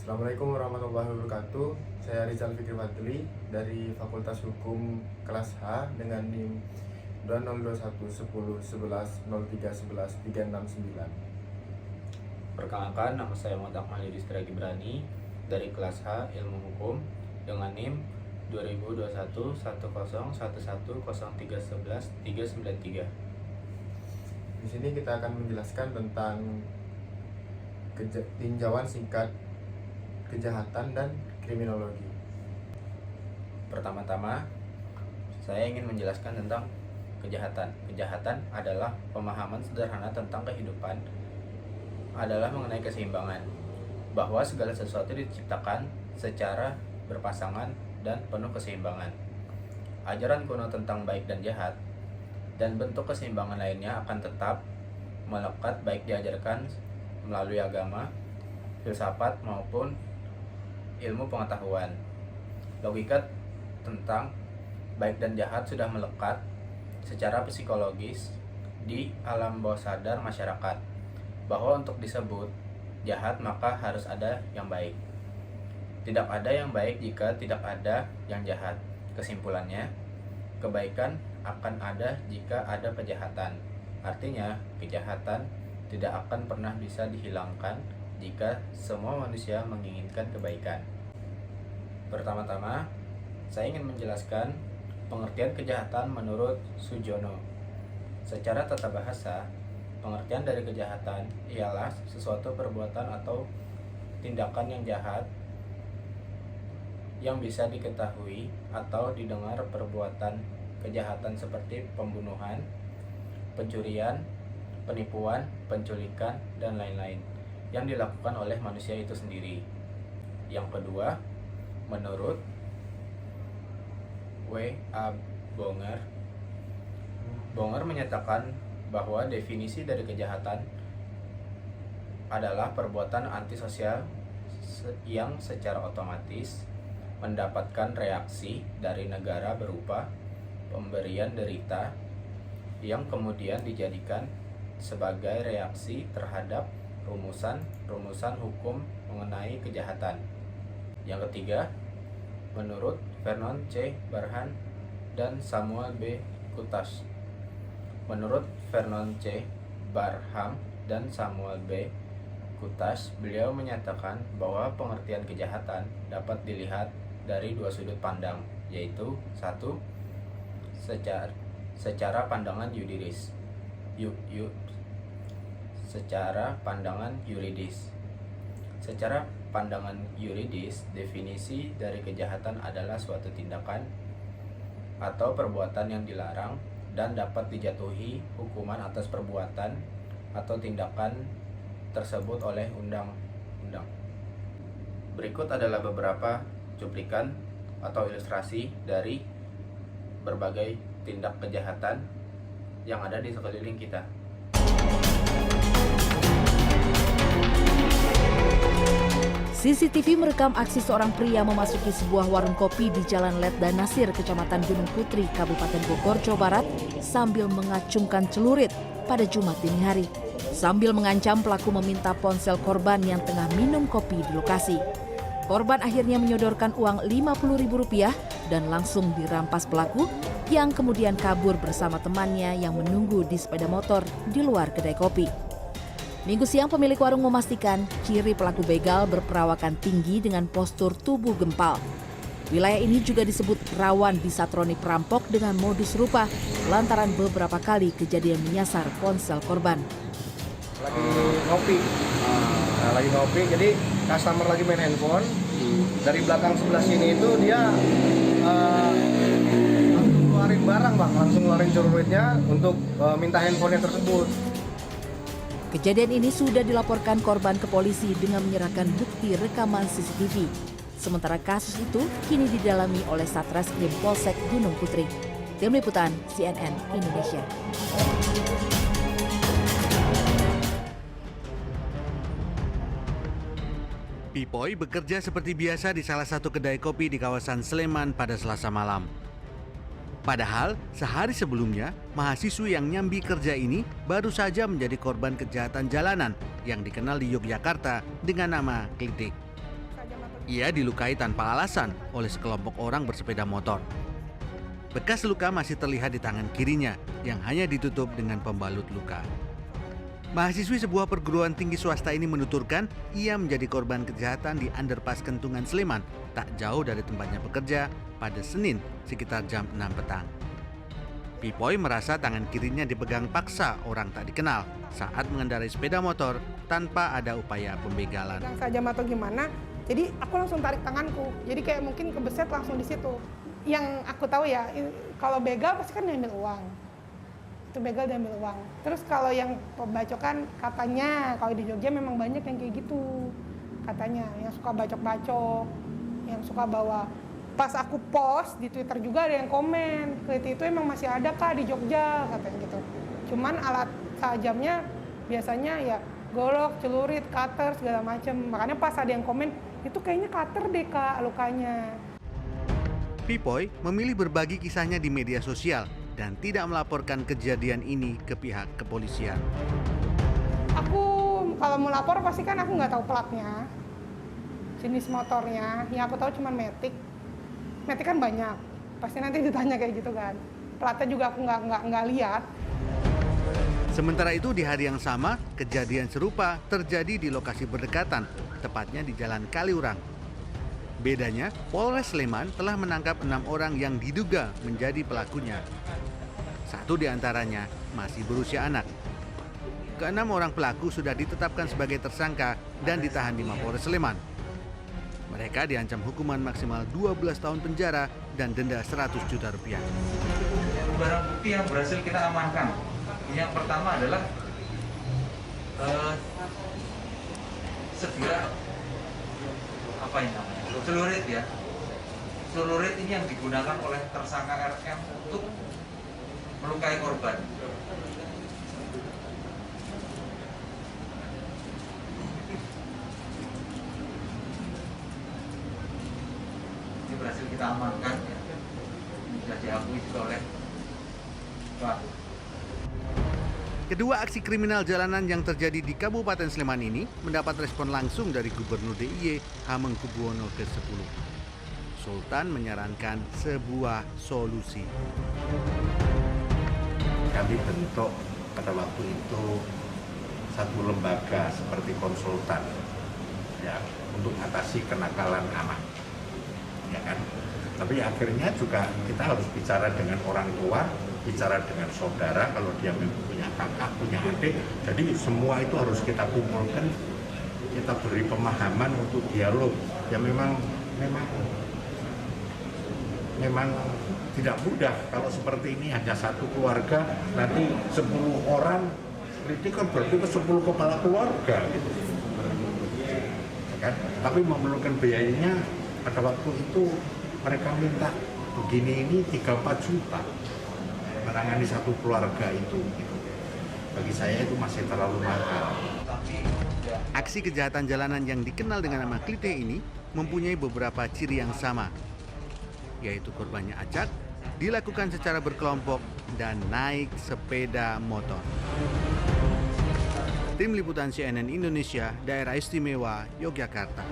Assalamualaikum warahmatullahi wabarakatuh. Saya Rizal Fikri Fadli dari Fakultas Hukum kelas H dengan NIM 20211011031139. Perkenalkan, nama saya Muhammad Akmal Yudhistira Gibrani dari kelas H Ilmu Hukum dengan NIM 20211011031193. Di sini kita akan menjelaskan tentang tinjauan singkat kejahatan dan kriminologi. Pertama-tama, saya ingin menjelaskan tentang kejahatan. Kejahatan adalah pemahaman sederhana tentang kehidupan, adalah mengenai keseimbangan, bahwa segala sesuatu diciptakan secara berpasangan dan penuh keseimbangan. Ajaran kuno tentang baik dan jahat dan bentuk keseimbangan lainnya akan tetap melekat baik diajarkan melalui agama, filsafat maupun ilmu pengetahuan. Logika tentang baik dan jahat sudah melekat secara psikologis di alam bawah sadar masyarakat, bahwa untuk disebut jahat maka harus ada yang baik. Tidak ada yang baik jika tidak ada yang jahat. Kesimpulannya, kebaikan akan ada jika ada kejahatan. Artinya, kejahatan tidak akan pernah bisa dihilangkan jika semua manusia menginginkan kebaikan. Pertama-tama, saya ingin menjelaskan pengertian kejahatan menurut Sujono. Secara tata bahasa, pengertian dari kejahatan ialah sesuatu perbuatan atau tindakan yang jahat yang bisa diketahui atau didengar perbuatan kejahatan seperti pembunuhan, pencurian, penipuan, penculikan, dan lain-lain yang dilakukan oleh manusia itu sendiri. Yang kedua, menurut W.A. Bonger menyatakan bahwa definisi dari kejahatan adalah perbuatan antisosial yang secara otomatis mendapatkan reaksi dari negara berupa pemberian derita yang kemudian dijadikan sebagai reaksi terhadap rumusan hukum mengenai kejahatan. Yang ketiga, menurut Vernon C. Barham dan Samuel B. Kutas. Menurut Vernon C. Barham dan Samuel B. Kutas, beliau menyatakan bahwa pengertian kejahatan dapat dilihat dari dua sudut pandang, yaitu satu, secara pandangan yuridis, secara pandangan yuridis. Secara pandangan yuridis, definisi dari kejahatan adalah suatu tindakan atau perbuatan yang dilarang dan dapat dijatuhi hukuman atas perbuatan atau tindakan tersebut oleh undang-undang. Berikut adalah beberapa cuplikan atau ilustrasi dari berbagai tindak kejahatan yang ada di sekeliling kita. CCTV merekam aksi seorang pria memasuki sebuah warung kopi di Jalan Letda Nasir, Kecamatan Gunung Putri, Kabupaten Bogor, Jawa Barat, sambil mengacungkan celurit pada Jumat dini hari. Sambil mengancam, pelaku meminta ponsel korban yang tengah minum kopi di lokasi. Korban akhirnya menyodorkan uang Rp50.000 dan langsung dirampas pelaku yang kemudian kabur bersama temannya yang menunggu di sepeda motor di luar kedai kopi. Minggu siang, pemilik warung memastikan ciri pelaku begal berperawakan tinggi dengan postur tubuh gempal. Wilayah ini juga disebut rawan disatroni perampok dengan modus serupa lantaran beberapa kali kejadian menyasar ponsel korban. Lagi ngopi, jadi customer lagi main handphone. Dari belakang sebelah sini itu dia langsung ngeluarin barang, Bang, langsung ngeluarin celuritnya untuk minta handphonenya tersebut. Kejadian ini sudah dilaporkan korban ke polisi dengan menyerahkan bukti rekaman CCTV. Sementara kasus itu kini didalami oleh Satreskrim Polsek Gunung Putri. Tim Liputan CNN Indonesia. Pipoi bekerja seperti biasa di salah satu kedai kopi di kawasan Sleman pada Selasa malam. Padahal sehari sebelumnya, mahasiswi yang nyambi kerja ini baru saja menjadi korban kejahatan jalanan yang dikenal di Yogyakarta dengan nama klidik. Ia dilukai tanpa alasan oleh sekelompok orang bersepeda motor. Bekas luka masih terlihat di tangan kirinya yang hanya ditutup dengan pembalut luka. Mahasiswi sebuah perguruan tinggi swasta ini menuturkan ia menjadi korban kejahatan di underpass Kentungan Sleman tak jauh dari tempatnya bekerja pada Senin sekitar jam 6 petang. Pipoy merasa tangan kirinya dipegang paksa orang tak dikenal saat mengendarai sepeda motor tanpa ada upaya pembegalan. Yang sajam atau gimana, jadi aku langsung tarik tanganku. Jadi kayak mungkin kebeset langsung di situ. Yang aku tahu ya, kalau begal pasti kan diambil uang. Itu begal diambil uang. Terus kalau yang pembacokan katanya, kalau di Jogja memang banyak yang kayak gitu. Katanya, yang suka bacok-bacok, yang suka bawa. Pas aku post di Twitter juga ada yang komen, keliti itu emang masih ada kah di Jogja, katanya gitu. Cuman alat sajamnya biasanya ya golok, celurit, cutter, segala macem. Makanya pas ada yang komen, itu kayaknya cutter deh kak lukanya. Pipoy memilih berbagi kisahnya di media sosial dan tidak melaporkan kejadian ini ke pihak kepolisian. Aku kalau mau lapor pasti kan aku nggak tahu platnya, jenis motornya. Yang aku tahu cuma Matic. Matic kan banyak, pasti nanti ditanya kayak gitu kan. Platnya juga aku nggak lihat. Sementara itu di hari yang sama, kejadian serupa terjadi di lokasi berdekatan, tepatnya di Jalan Kaliurang. Bedanya, Polres Sleman telah menangkap 6 orang yang diduga menjadi pelakunya. 1 diantaranya masih berusia anak. Ke-6 orang pelaku sudah ditetapkan sebagai tersangka dan ditahan di Mapolres Sleman. Mereka diancam hukuman maksimal 12 tahun penjara dan denda 100 juta rupiah. Barang bukti yang berhasil kita amankan. Yang pertama adalah sebilah apa ini namanya? Celurit ya. Celurit ini yang digunakan oleh tersangka RM untuk melukai korban. Ini berhasil kita amankan ya. Sudah diakui juga oleh pelaku. Kedua aksi kriminal jalanan yang terjadi di Kabupaten Sleman ini mendapat respon langsung dari Gubernur DIY Hamengkubuwono ke-10. Sultan menyarankan sebuah solusi. Kami bentuk pada waktu itu satu lembaga seperti konsultan ya untuk mengatasi kenakalan anak, ya kan. Tapi akhirnya juga kita harus bicara dengan orang tua, bicara dengan saudara kalau dia punya kakak, punya adik. Jadi semua itu harus kita kumpulkan, kita beri pemahaman untuk dialog. Ya memang tidak mudah kalau seperti ini hanya satu keluarga, nanti 10 orang, ini kan berarti ke 10 kepala keluarga gitu. Kan? Tapi memerlukan biayanya pada waktu itu mereka minta begini ini 3-4 juta menangani satu keluarga itu gitu. Bagi saya itu masih terlalu mahal. Aksi kejahatan jalanan yang dikenal dengan nama klite ini mempunyai beberapa ciri yang sama, yaitu korbannya acak, dilakukan secara berkelompok, dan naik sepeda motor. Tim Liputan CNN Indonesia, Daerah Istimewa Yogyakarta.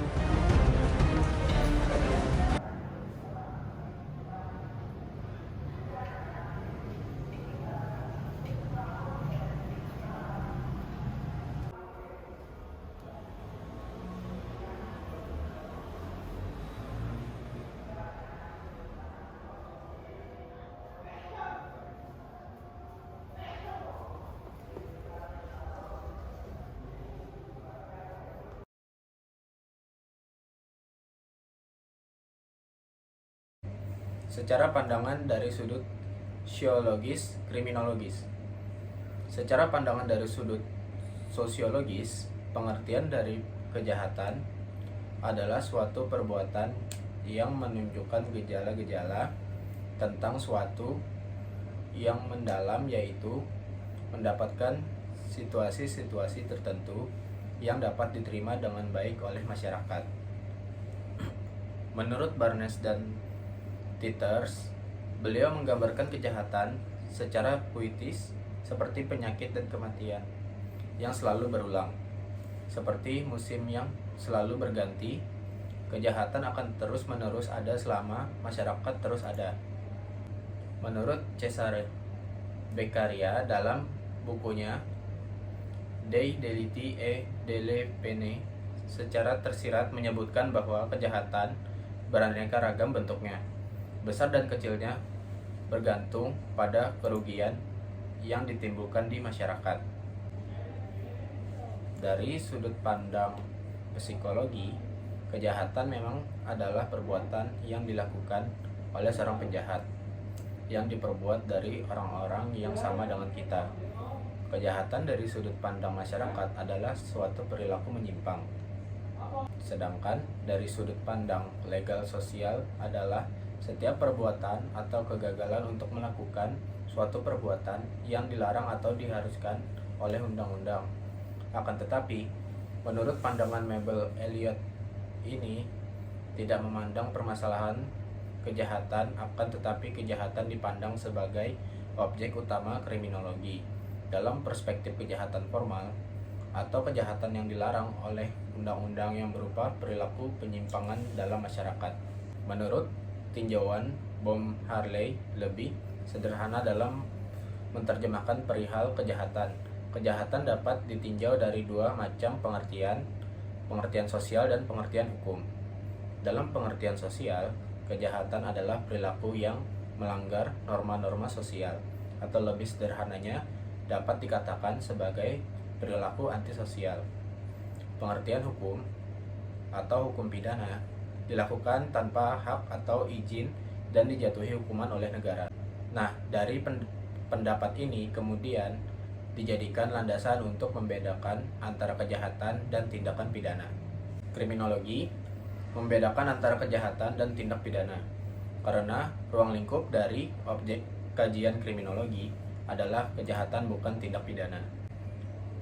Secara pandangan dari sudut sosiologis, kriminologis. Secara pandangan dari sudut sosiologis, pengertian dari kejahatan adalah suatu perbuatan yang menunjukkan gejala-gejala tentang suatu yang mendalam, yaitu mendapatkan situasi-situasi tertentu yang dapat diterima dengan baik oleh masyarakat. Menurut Barnes dan Titers, beliau menggambarkan kejahatan secara puitis seperti penyakit dan kematian yang selalu berulang, seperti musim yang selalu berganti, kejahatan akan terus-menerus ada selama masyarakat terus ada. Menurut Cesare Beccaria dalam bukunya Dei delitti e delle pene secara tersirat menyebutkan bahwa kejahatan beraneka ragam bentuknya, besar dan kecilnya bergantung pada kerugian yang ditimbulkan di masyarakat. Dari sudut pandang psikologi, kejahatan memang adalah perbuatan yang dilakukan oleh seorang penjahat yang diperbuat dari orang-orang yang sama dengan kita. Kejahatan dari sudut pandang masyarakat adalah suatu perilaku menyimpang. Sedangkan dari sudut pandang legal sosial adalah setiap perbuatan atau kegagalan untuk melakukan suatu perbuatan yang dilarang atau diharuskan oleh undang-undang. Akan tetapi, menurut pandangan Mabel Elliott ini tidak memandang permasalahan kejahatan, akan tetapi kejahatan dipandang sebagai objek utama kriminologi. Dalam perspektif kejahatan formal atau kejahatan yang dilarang oleh undang-undang yang berupa perilaku penyimpangan dalam masyarakat. Menurut tinjauan Bom Harley lebih sederhana dalam menerjemahkan perihal kejahatan. Kejahatan dapat ditinjau dari dua macam pengertian sosial dan pengertian hukum. Dalam pengertian sosial, kejahatan adalah perilaku yang melanggar norma-norma sosial, atau lebih sederhananya dapat dikatakan sebagai perilaku antisosial. Pengertian hukum atau hukum pidana dilakukan tanpa hak atau izin dan dijatuhi hukuman oleh negara. Nah, dari pendapat ini kemudian dijadikan landasan untuk membedakan antara kejahatan dan tindakan pidana. Kriminologi membedakan antara kejahatan dan tindak pidana karena ruang lingkup dari objek kajian kriminologi adalah kejahatan bukan tindak pidana.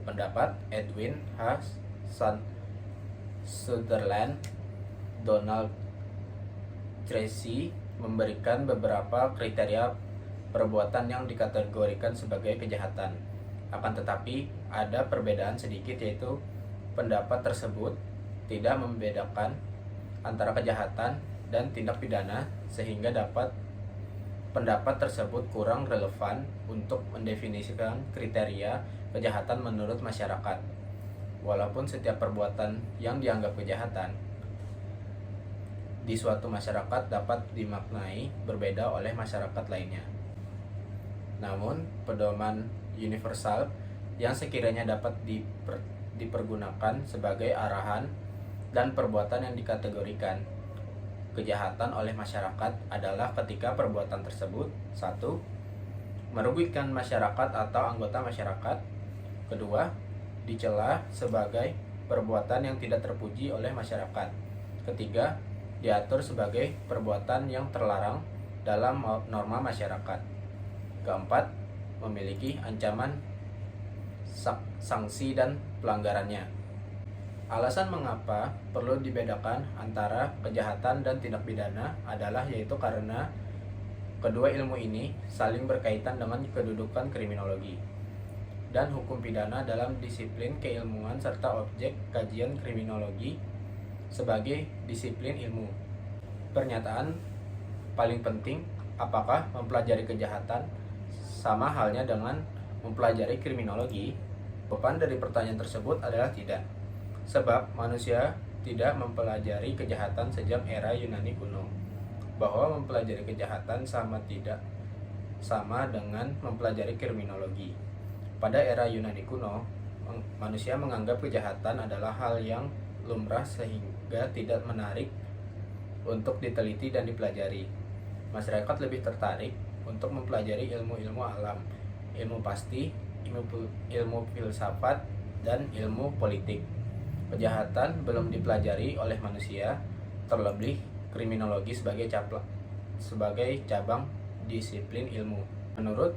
Pendapat Edwin H. Sutherland, Donald Tracy memberikan beberapa kriteria perbuatan yang dikategorikan sebagai kejahatan. Akan tetapi ada perbedaan sedikit, yaitu pendapat tersebut tidak membedakan antara kejahatan dan tindak pidana sehingga pendapat tersebut kurang relevan untuk mendefinisikan kriteria kejahatan menurut masyarakat. Walaupun setiap perbuatan yang dianggap kejahatan di suatu masyarakat dapat dimaknai berbeda oleh masyarakat lainnya. Namun, pedoman universal yang sekiranya dapat dipergunakan sebagai arahan dan perbuatan yang dikategorikan kejahatan oleh masyarakat adalah ketika perbuatan tersebut 1. Merugikan masyarakat atau anggota masyarakat. 2. Dicela sebagai perbuatan yang tidak terpuji oleh masyarakat. 3. Diatur sebagai perbuatan yang terlarang dalam norma masyarakat. 4. Memiliki ancaman sanksi dan pelanggarannya. Alasan mengapa perlu dibedakan antara kejahatan dan tindak pidana adalah yaitu karena kedua ilmu ini saling berkaitan dengan kedudukan kriminologi dan hukum pidana dalam disiplin keilmuan serta objek kajian kriminologi sebagai disiplin ilmu. Pernyataan paling penting, apakah mempelajari kejahatan sama halnya dengan mempelajari kriminologi? Jawaban dari pertanyaan tersebut adalah tidak. Sebab manusia tidak mempelajari kejahatan sejak era Yunani kuno. Bahwa mempelajari kejahatan sama dengan mempelajari kriminologi. Pada era Yunani kuno, manusia menganggap kejahatan adalah hal yang lumrah sehingga tidak menarik untuk diteliti dan dipelajari. Masyarakat lebih tertarik untuk mempelajari ilmu-ilmu alam, ilmu pasti, ilmu filsafat, dan ilmu politik. Kejahatan belum dipelajari oleh manusia, terlebih kriminologi sebagai cabang disiplin ilmu. Menurut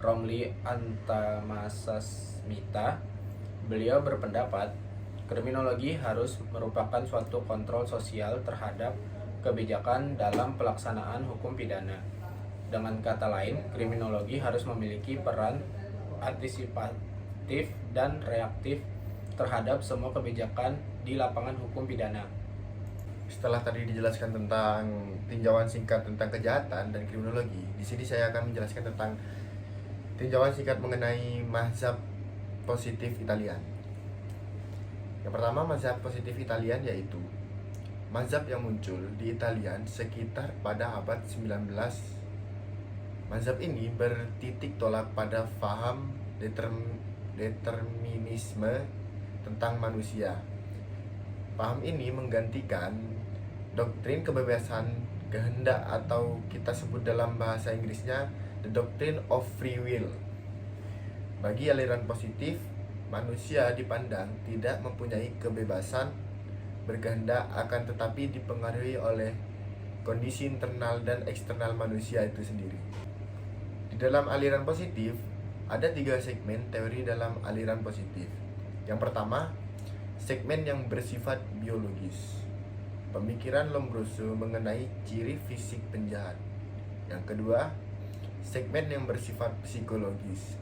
Romli Antamasasmita, beliau berpendapat kriminologi harus merupakan suatu kontrol sosial terhadap kebijakan dalam pelaksanaan hukum pidana. Dengan kata lain, kriminologi harus memiliki peran antisipatif dan reaktif terhadap semua kebijakan di lapangan hukum pidana. Setelah tadi dijelaskan tentang tinjauan singkat tentang kejahatan dan kriminologi, di sini saya akan menjelaskan tentang tinjauan singkat mengenai mazhab positif Italian. Yang pertama, mazhab positif Italian yaitu mazhab yang muncul di Italian sekitar pada abad 19. Mazhab ini bertitik tolak pada faham determinisme tentang manusia. Paham ini menggantikan doktrin kebebasan kehendak atau kita sebut dalam bahasa Inggrisnya the doctrine of free will. Bagi aliran positif, manusia dipandang tidak mempunyai kebebasan berkehendak, akan tetapi dipengaruhi oleh kondisi internal dan eksternal manusia itu sendiri. Di dalam aliran positif, ada 3 segmen teori dalam aliran positif. Yang pertama, segmen yang bersifat biologis. Pemikiran Lombroso mengenai ciri fisik penjahat. Yang kedua, segmen yang bersifat psikologis.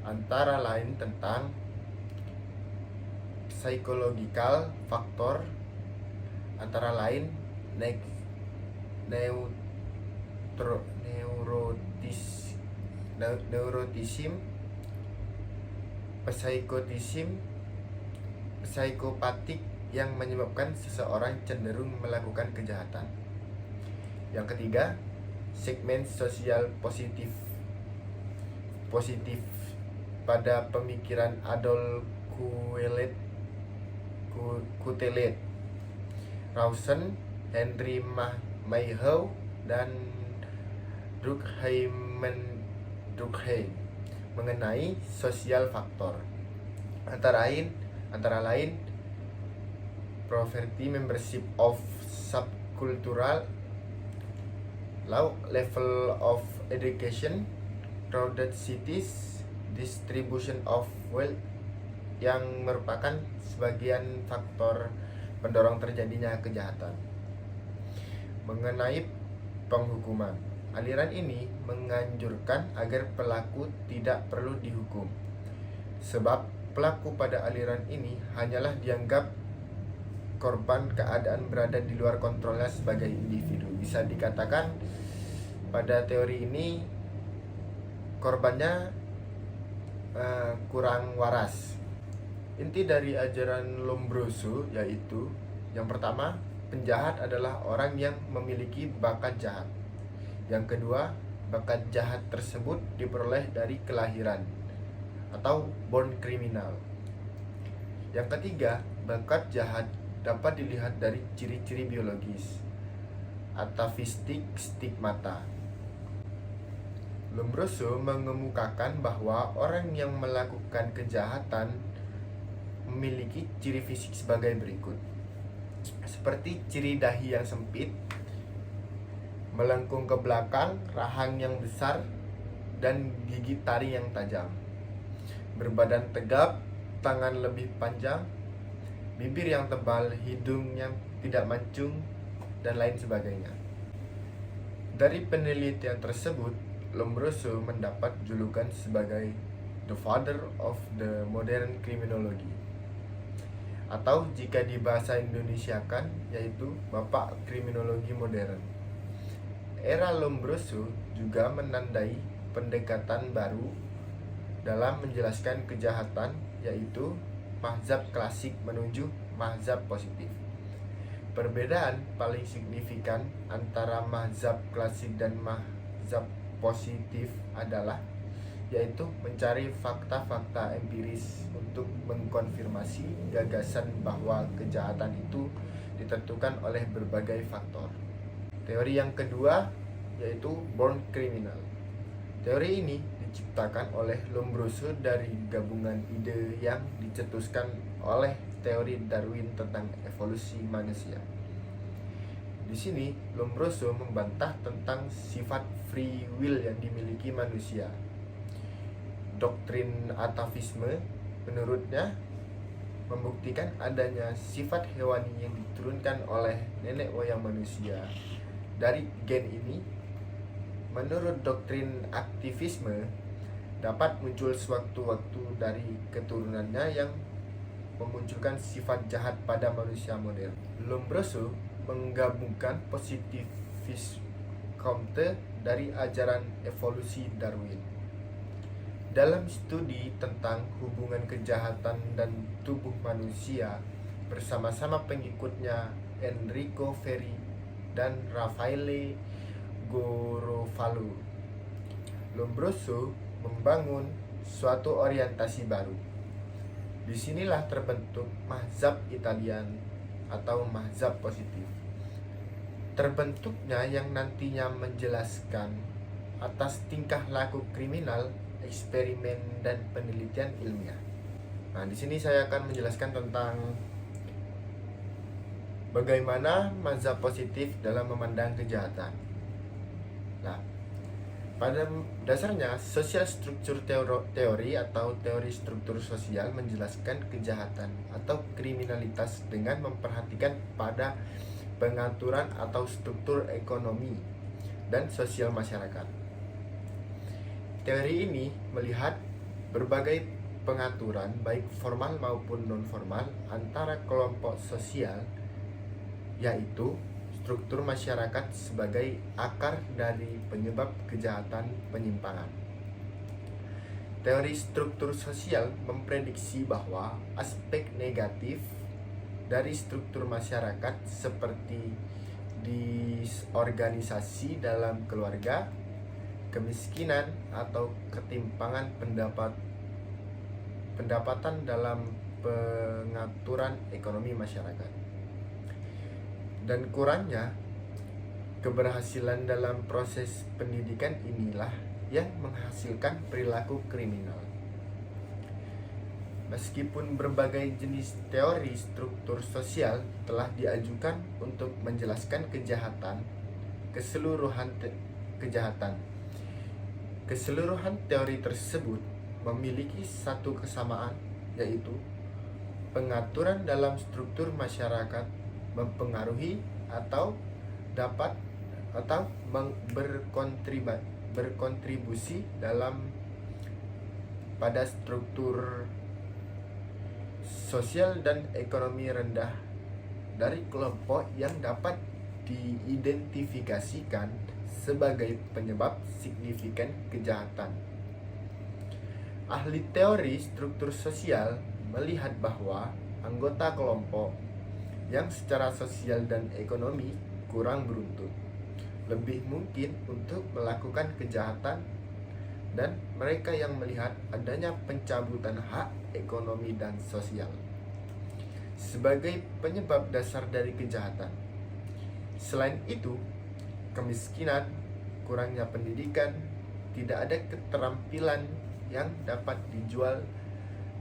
Antara lain tentang psychological factor, antara lain neurotism, psikopatik yang menyebabkan seseorang cenderung melakukan kejahatan. Yang ketiga, segmen sosial positif pada pemikiran Adolf Quetelet, Rawson, Henry Mayhew, dan Durkheim mengenai sosial faktor, antara lain poverty, membership of subcultural, low level of education, crowded cities, distribution of wealth, yang merupakan sebagian faktor pendorong terjadinya kejahatan. Mengenai penghukuman, aliran ini menganjurkan agar pelaku tidak perlu dihukum, sebab pelaku pada aliran ini hanyalah dianggap korban keadaan berada di luar kontrolnya sebagai individu. Bisa dikatakan pada teori ini korbannya kurang waras. Inti dari ajaran Lombroso yaitu yang pertama, penjahat adalah orang yang memiliki bakat jahat. Yang kedua, bakat jahat tersebut diperoleh dari kelahiran atau born criminal. Yang ketiga, bakat jahat dapat dilihat dari ciri-ciri biologis, atavistik stigmata. Lombroso mengemukakan bahwa orang yang melakukan kejahatan memiliki ciri fisik sebagai berikut, seperti ciri dahi yang sempit, melengkung ke belakang, rahang yang besar, dan gigi taring yang tajam, berbadan tegap, tangan lebih panjang, bibir yang tebal, hidung yang tidak mancung, dan lain sebagainya. Dari penelitian tersebut, Lombroso mendapat julukan sebagai the father of the modern criminology, atau jika dibahasa Indonesiakan yaitu bapak kriminologi modern. Era Lombroso juga menandai pendekatan baru dalam menjelaskan kejahatan, yaitu mazhab klasik menuju mazhab positif. Perbedaan paling signifikan antara mazhab klasik dan mazhab positif adalah yaitu mencari fakta-fakta empiris untuk mengkonfirmasi gagasan bahwa kejahatan itu ditentukan oleh berbagai faktor. Teori yang kedua yaitu born criminal. Teori ini diciptakan oleh Lombroso dari gabungan ide yang dicetuskan oleh teori Darwin tentang evolusi manusia. Di sini Lombroso membantah tentang sifat free will yang dimiliki manusia. Doktrin atavisme menurutnya membuktikan adanya sifat hewani yang diturunkan oleh nenek moyang manusia dari gen ini. Menurut doktrin aktivisme, dapat muncul sewaktu-waktu dari keturunannya yang memunculkan sifat jahat pada manusia modern. Lombroso menggabungkan positivisme Comte dari ajaran evolusi Darwin. Dalam studi tentang hubungan kejahatan dan tubuh manusia bersama-sama pengikutnya Enrico Ferri dan Raffaele Garofalo, Lombroso membangun suatu orientasi baru. Disinilah terbentuk mazhab Italian atau mazhab positif. Terbentuknya yang nantinya menjelaskan atas tingkah laku kriminal, eksperimen, dan penelitian ilmiah. Nah, di sini saya akan menjelaskan tentang bagaimana mazhab positif dalam memandang kejahatan. Nah, pada dasarnya, social structure teori atau teori struktur sosial menjelaskan kejahatan atau kriminalitas dengan memperhatikan pada pengaturan atau struktur ekonomi dan sosial masyarakat. Teori ini melihat berbagai pengaturan baik formal maupun non-formal antara kelompok sosial, yaitu struktur masyarakat sebagai akar dari penyebab kejahatan penyimpangan. Teori struktur sosial memprediksi bahwa aspek negatif dari struktur masyarakat seperti disorganisasi dalam keluarga, kemiskinan, atau ketimpangan pendapatan dalam pengaturan ekonomi masyarakat, dan kurangnya keberhasilan dalam proses pendidikan inilah yang menghasilkan perilaku kriminal. Meskipun berbagai jenis teori struktur sosial telah diajukan untuk menjelaskan keseluruhan teori tersebut memiliki satu kesamaan, yaitu pengaturan dalam struktur masyarakat mempengaruhi atau dapat berkontribusi pada struktur sosial dan ekonomi rendah dari kelompok yang dapat diidentifikasikan sebagai penyebab signifikan kejahatan. Ahli teori struktur sosial melihat bahwa anggota kelompok yang secara sosial dan ekonomi kurang beruntung lebih mungkin untuk melakukan kejahatan, dan mereka yang melihat adanya pencabutan hak ekonomi dan sosial sebagai penyebab dasar dari kejahatan. Selain itu, kemiskinan, kurangnya pendidikan, tidak ada keterampilan yang dapat dijual,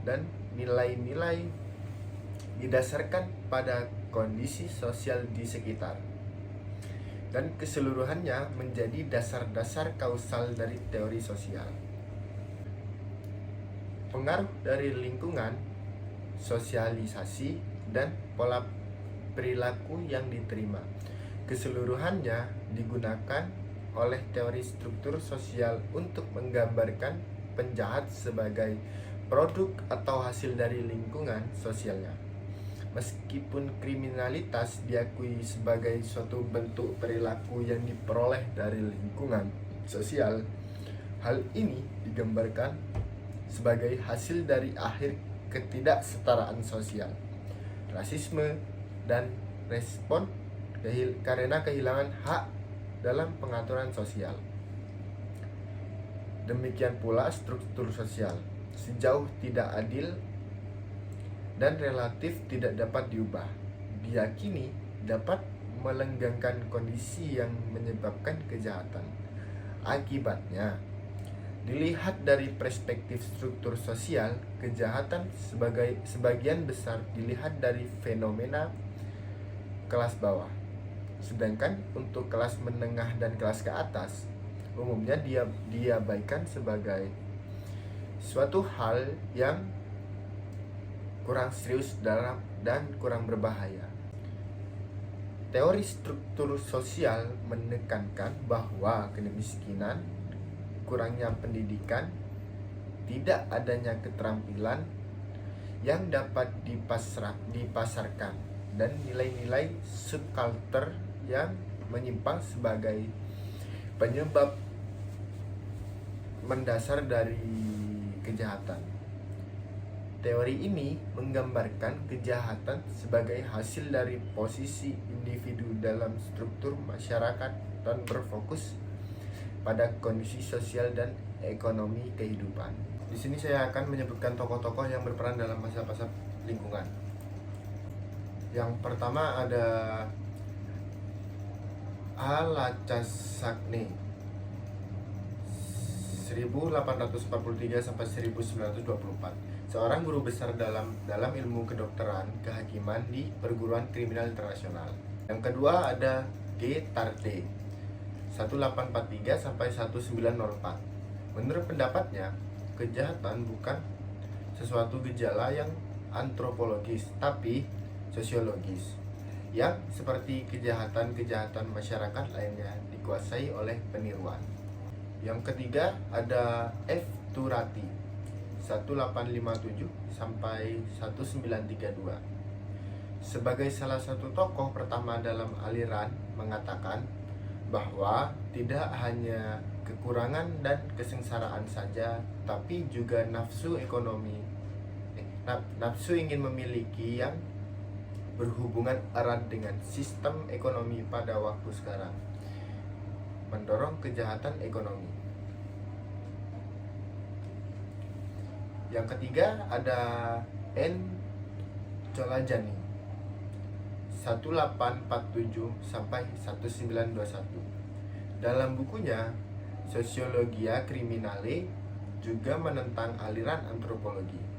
dan nilai-nilai didasarkan pada kondisi sosial di sekitar, dan keseluruhannya menjadi dasar-dasar kausal dari teori sosial. Pengaruh dari lingkungan, sosialisasi, dan pola perilaku yang diterima, keseluruhannya digunakan oleh teori struktur sosial untuk menggambarkan penjahat sebagai produk atau hasil dari lingkungan sosialnya. Meskipun kriminalitas diakui sebagai suatu bentuk perilaku yang diperoleh dari lingkungan sosial, hal ini digambarkan sebagai hasil dari akhir ketidaksetaraan sosial, rasisme, dan respon karena kehilangan hak dalam pengaturan sosial. Demikian pula struktur sosial, sejauh tidak adil dan relatif tidak dapat diubah, diyakini dapat melenggangkan kondisi yang menyebabkan kejahatan. Akibatnya, dilihat dari perspektif struktur sosial, kejahatan sebagian besar dilihat dari fenomena kelas bawah, sedangkan untuk kelas menengah dan kelas ke atas umumnya diabaikan sebagai suatu hal yang kurang serius dan kurang berbahaya. Teori struktur sosial menekankan bahwa kemiskinan, kurangnya pendidikan, tidak adanya keterampilan yang dapat dipasarkan, dan nilai-nilai subkultur yang menyimpang sebagai penyebab mendasar dari kejahatan. Teori ini menggambarkan kejahatan sebagai hasil dari posisi individu dalam struktur masyarakat dan berfokus pada kondisi sosial dan ekonomi kehidupan. Di sini saya akan menyebutkan tokoh-tokoh yang berperan dalam masa-masa lingkungan. Yang pertama ada Alhassane 1843 sampai 1924. Seorang guru besar dalam ilmu kedokteran kehakiman di Perguruan Kriminal Internasional. Yang kedua ada G. Tarde 1843 sampai 1904. Menurut pendapatnya, kejahatan bukan sesuatu gejala yang antropologis, tapi sosiologis, yang seperti kejahatan-kejahatan masyarakat lainnya dikuasai oleh peniruan. Yang ketiga ada F. Turati 1857 sampai 1932. Sebagai salah satu tokoh pertama dalam aliran mengatakan bahwa tidak hanya kekurangan dan kesengsaraan saja, tapi juga nafsu ingin memiliki yang berhubungan erat dengan sistem ekonomi pada waktu sekarang, mendorong kejahatan ekonomi. Yang ketiga ada N. Cholajani 1847 sampai 1921. Dalam bukunya Sociologia Criminale juga menentang aliran antropologi.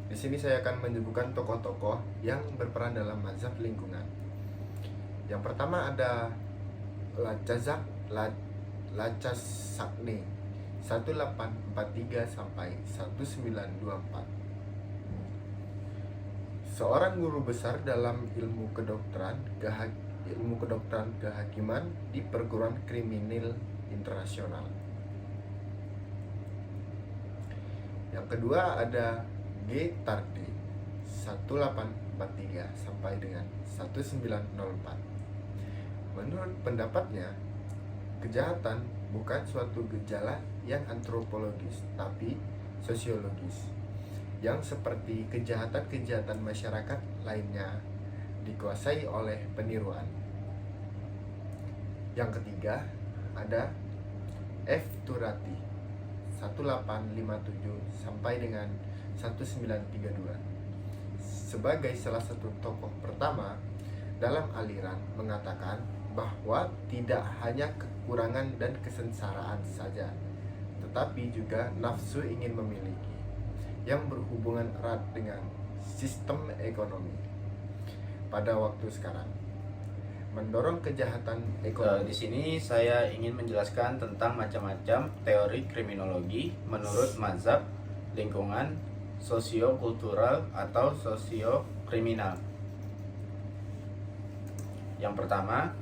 Di sini saya akan menyebutkan tokoh-tokoh yang berperan dalam mazhab lingkungan. Yang pertama ada Lachasane 1843 sampai 1924. Seorang guru besar dalam ilmu kedokteran kehakiman di Perguruan Kriminal Internasional. Yang kedua ada G. Tarde 1843 sampai dengan 1904. Menurut pendapatnya, kejahatan bukan suatu gejala yang antropologis, tapi sosiologis, yang seperti kejahatan-kejahatan masyarakat lainnya dikuasai oleh peniruan. Yang ketiga ada F. Turati 1857 sampai dengan 1932. Sebagai salah satu tokoh pertama dalam aliran mengatakan bahwa tidak hanya kekurangan dan kesengsaraan saja, tetapi juga nafsu ingin memiliki yang berhubungan erat dengan sistem ekonomi pada waktu sekarang, mendorong kejahatan ekonomi. Di sini saya ingin menjelaskan tentang macam-macam teori kriminologi menurut mazhab lingkungan sosiokultural atau sosiokriminal. Yang pertama,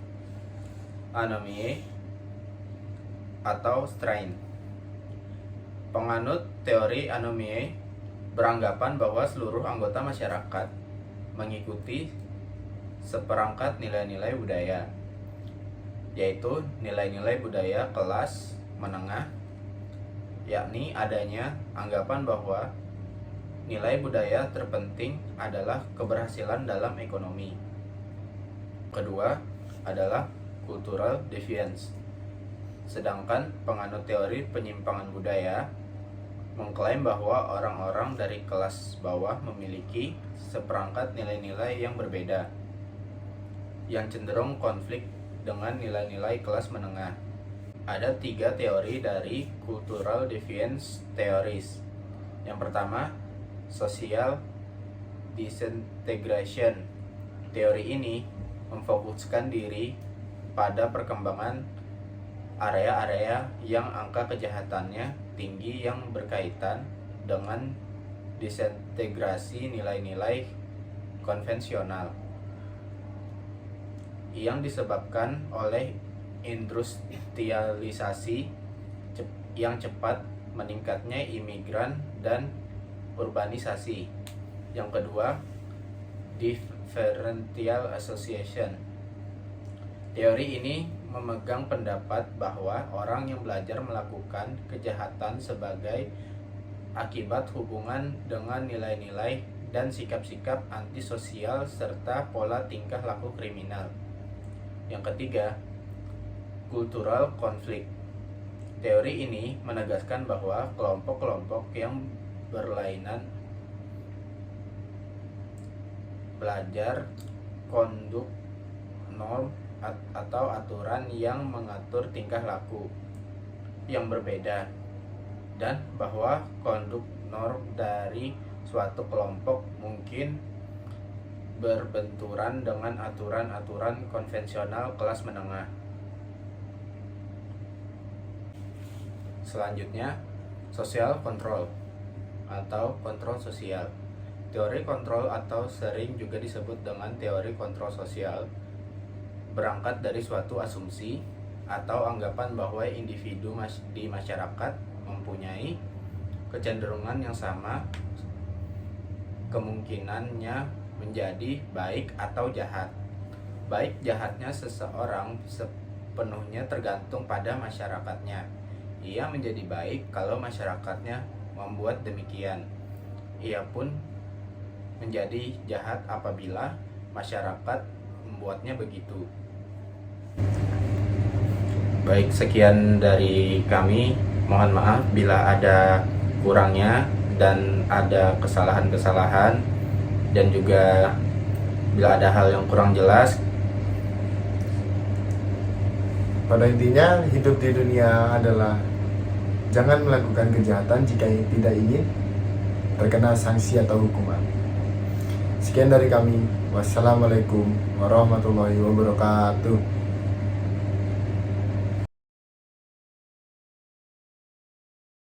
anomie atau strain. Penganut teori anomie beranggapan bahwa seluruh anggota masyarakat mengikuti seperangkat nilai-nilai budaya, yaitu nilai-nilai budaya kelas menengah, yakni adanya anggapan bahwa nilai budaya terpenting adalah keberhasilan dalam ekonomi. Kedua adalah cultural deviance. Sedangkan penganut teori penyimpangan budaya mengklaim bahwa orang-orang dari kelas bawah memiliki seperangkat nilai-nilai yang berbeda, yang cenderung konflik dengan nilai-nilai kelas menengah. Ada 3 teori dari cultural deviance theories. Yang pertama, social disintegration. Teori ini memfokuskan diri pada perkembangan area-area yang angka kejahatannya tinggi yang berkaitan dengan disintegrasi nilai-nilai konvensional yang disebabkan oleh industrialisasi yang cepat meningkatnya imigran dan urbanisasi. Yang kedua, differential association. Teori ini memegang pendapat bahwa orang yang belajar melakukan kejahatan sebagai akibat hubungan dengan nilai-nilai dan sikap-sikap antisosial serta pola tingkah laku kriminal. Yang ketiga, cultural conflict. Teori ini menegaskan bahwa kelompok-kelompok yang berlainan belajar konduk, norm, atau aturan yang mengatur tingkah laku yang berbeda, dan bahwa konduk norm dari suatu kelompok mungkin berbenturan dengan aturan-aturan konvensional kelas menengah. Selanjutnya, social control atau kontrol sosial. Teori kontrol atau sering juga disebut dengan teori kontrol sosial berangkat dari suatu asumsi atau anggapan bahwa individu di masyarakat mempunyai kecenderungan yang sama, kemungkinannya menjadi baik atau jahat. Baik jahatnya seseorang sepenuhnya tergantung pada masyarakatnya. Ia menjadi baik kalau masyarakatnya membuat demikian. Ia pun menjadi jahat apabila masyarakat membuatnya begitu. Baik, sekian dari kami. Mohon maaf bila ada kurangnya dan ada kesalahan-kesalahan, dan juga bila ada hal yang kurang jelas. Pada intinya, hidup di dunia adalah jangan melakukan kejahatan jika tidak ingin terkena sanksi atau hukuman. Sekian dari kami. Wassalamualaikum warahmatullahi wabarakatuh.